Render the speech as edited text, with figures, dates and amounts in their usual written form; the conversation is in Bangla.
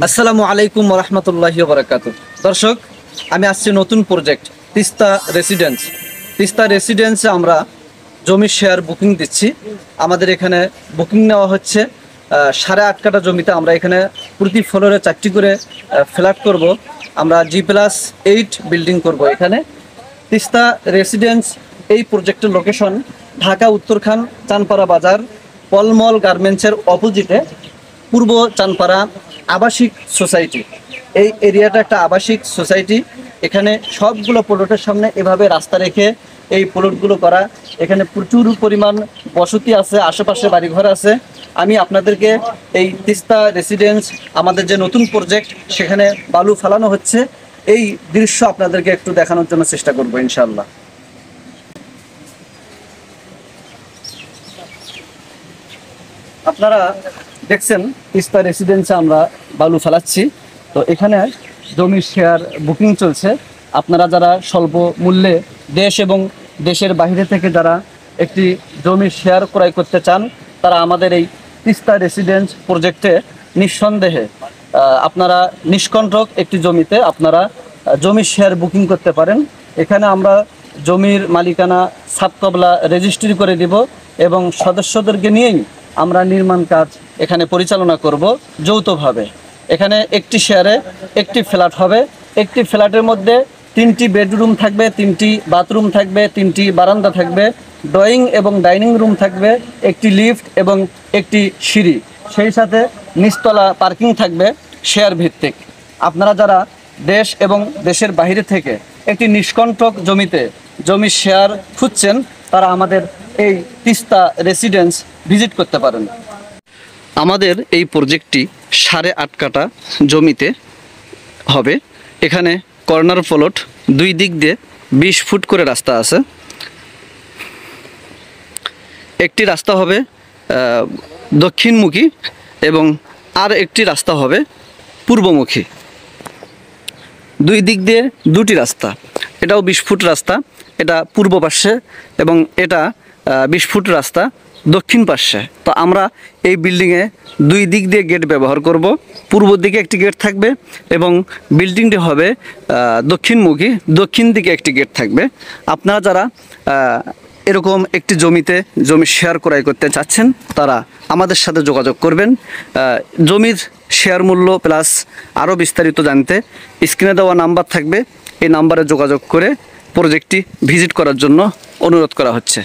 আসসালামু আলাইকুম ওয়া রাহমাতুল্লাহি ওয়া বারাকাতুহু। দর্শক, আমি আসছি নতুন প্রজেক্ট তিস্তা রেসিডেন্স। তিস্তা রেসিডেন্সে আমরা জমির শেয়ার বুকিং দিচ্ছি। আমাদের এখানে বুকিং নেওয়া হচ্ছে 8.5 কাঠা জমিতে। আমরা এখানে প্রতি ফ্লোরে 4টি করে ফ্ল্যাট করব। আমরা G+8 বিল্ডিং করব এখানে। তিস্তা রেসিডেন্স এই প্রজেক্টের লোকেশন ঢাকা উত্তরখান চানপাড়া বাজার, পলমল গার্মেন্টসের অপোজিটে, পূর্ব চানপাড়া আবাসিক সোসাইটি। এই এরিয়াটা একটা আবাসিক সোসাইটি। এখানে সবগুলো প্লটের সামনে এভাবে রাস্তা রেখে এই প্লটগুলো করা। এখানে প্রচুর পরিমাণ বসতি আছে, আশেপাশে বাড়িঘর আছে। আমি আপনাদেরকে এই তিস্তা রেসিডেন্স, আমাদের যে নতুন প্রজেক্ট, সেখানে বালু ফেলানো হচ্ছে, এই দৃশ্য আপনাদেরকে একটু দেখানোর জন্য চেষ্টা করব ইনশাআল্লাহ। আপনারা দেখছেন তিস্তা রেসিডেন্সে আমরা বালু ফেলাচ্ছি। তো এখানে জমির শেয়ার বুকিং চলছে। আপনারা যারা স্বল্প মূল্যে দেশ এবং দেশের বাইরে থেকে যারা একটি জমির শেয়ার ক্রয় করতে চান, তারা আমাদের এই তিস্তা রেসিডেন্স প্রজেক্টে নিঃসন্দেহে আপনারা নিষ্কণ্টক একটি জমিতে আপনারা জমির শেয়ার বুকিং করতে পারেন। এখানে আমরা জমির মালিকানা সাবকবলা রেজিস্ট্রি করে দিব এবং সদস্যদেরকে নিয়েই আমরা নির্মাণ কাজ এখানে পরিচালনা করব যৌথভাবে। এখানে একটি শেয়ারে একটি ফ্ল্যাট হবে। একটি ফ্ল্যাটের মধ্যে 3টি বেডরুম থাকবে, 3টি বাথরুম থাকবে, 3টি বারান্দা থাকবে, ড্রয়িং এবং ডাইনিং রুম থাকবে, একটি লিফট এবং একটি সিঁড়ি, সেই সাথে নিচতলা পার্কিং থাকবে শেয়ার ভিত্তিক। আপনারা যারা দেশ এবং দেশের বাইরে থেকে একটি নিষ্কণ্টক জমিতে জমির শেয়ার খুঁজছেন, তারা আমাদের এই তিস্তা রেসিডেন্স ভিজিট করতে পারেন। আমাদের এই প্রজেক্টটি 8.5 কাঠা জমিতে হবে। এখানে কর্নার প্লট, 2 দিক দিয়ে 20 ফুট করে রাস্তা আছে। একটি রাস্তা হবে দক্ষিণমুখী এবং আর একটি রাস্তা হবে পূর্বমুখী। 2 দিক দিয়ে 2টি রাস্তা। এটাও 20 ফুট রাস্তা, এটা পূর্ব পাশে, এবং এটা 20 ফুট রাস্তা দক্ষিণ পাশে। তো আমরা এই বিল্ডিংয়ে 2 দিক দিয়ে গেট ব্যবহার করব। পূর্ব দিকে একটি গেট থাকবে এবং বিল্ডিংটি হবে দক্ষিণমুখী, দক্ষিণ দিকে একটি গেট থাকবে। আপনারা যারা এরকম একটি জমিতে জমি শেয়ার ক্রয় করতে চাচ্ছেন, তারা আমাদের সাথে যোগাযোগ করবেন। জমির শেয়ার মূল্য প্লাস আরও বিস্তারিত জানতে স্ক্রিনে দেওয়া নাম্বার থাকবে, এই নাম্বারে যোগাযোগ করে প্রজেক্টটি ভিজিট করার জন্য অনুরোধ করা হচ্ছে।